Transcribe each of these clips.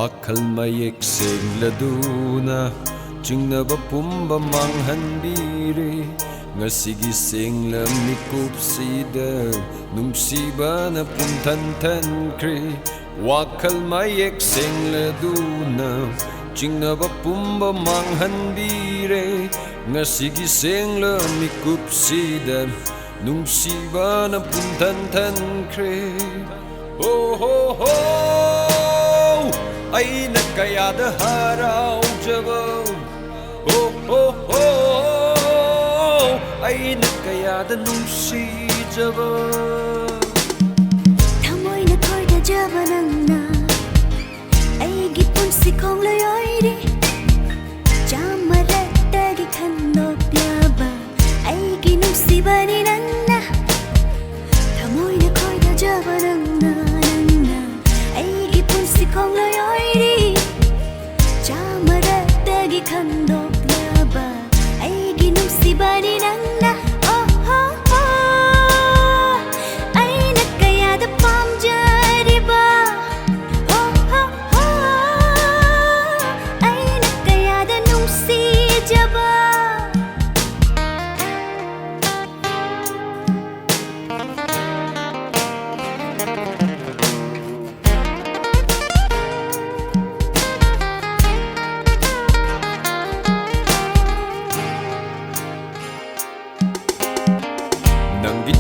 Wakhal mayek shengladuna Jingnaba pumba manghanbiri Ngasigi senglam mikupsida Nungsiba na pumtantankri Wakhal mayek shengladuna Jingnaba pumba manghanbiri Ngasigi senglam mikupsida Nungsiba na pumtantankri Oh ho ho Ay nagkayada haraw jaba Oh oh oh Ay nagkayada nungsi jaba Thamoy na koida jaba nangna Ay gipun sikong layoy di Jamaragtagi khandok laba Ay ginungsi bani nangna Thamoy na koida jaba nangna Ay gipun sikong layoy Jamaragtagi khandok laba Ay ginungsi bani nangna Oh oh oh Ay nagkayada pamjari ba Oh oh oh Ay nagkayada nungsi jaba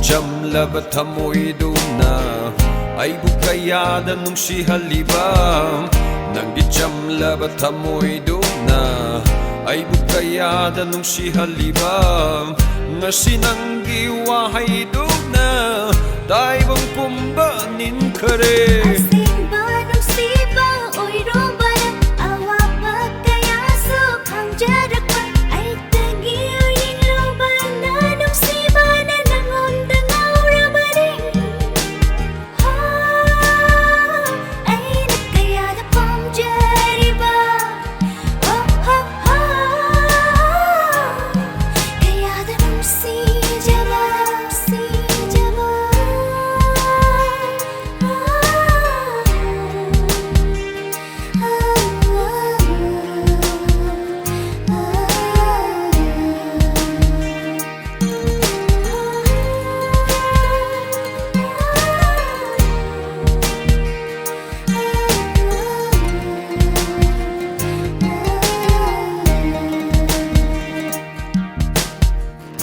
Jamlaba thamoy duna Ay bukayada nung si halibam Nang jamlaba thamoy duna Ay bukayada nung si halibam Nga sinanggiwahay duna Daibang pumba nin kare Asing ba nung siba Oy roba na awa pagkayaso Kang jarak pa ay tagiyo yung roba na nung siba na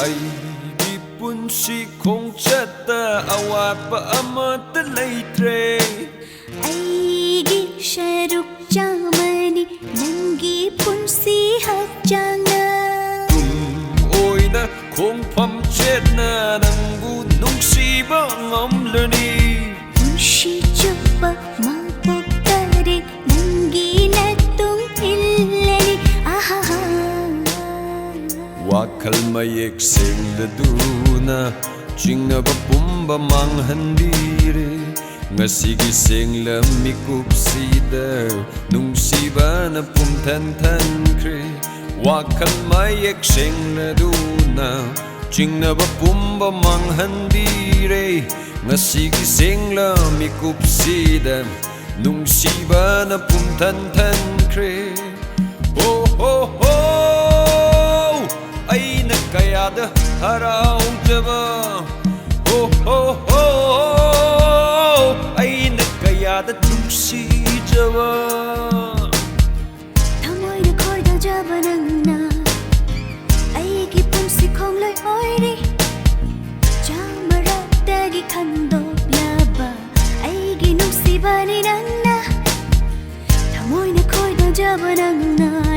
Ay di pun si kong chata awat pa amata laitre Ay gi sharuk jamani Nanggi pun si hajana Oi na kong pam chet na Nang bunong si bangam lani Pun si jaba mapok tari Nanggi natung illani Ahaha Wakhal mayek shengladuna Jingnaba pumba manghandiri Ngasigi senglam mikupsida Nungsiba na pumtantankri Wakhal mayek shengladuna Jingnaba pumba manghandiri Ngasigi senglam mikupsida Nungsiba na pumtantankri Oh oh oh Ay nagkayada haraw jaba Oh oh oh Ay nagkayada nungsi jaba Thamoy na koida jaba nangna Ay gipun sikong layoy di Jamaragtagi khandok laba Ay ginungsi bani nangna Thamoy na koida jaba nangna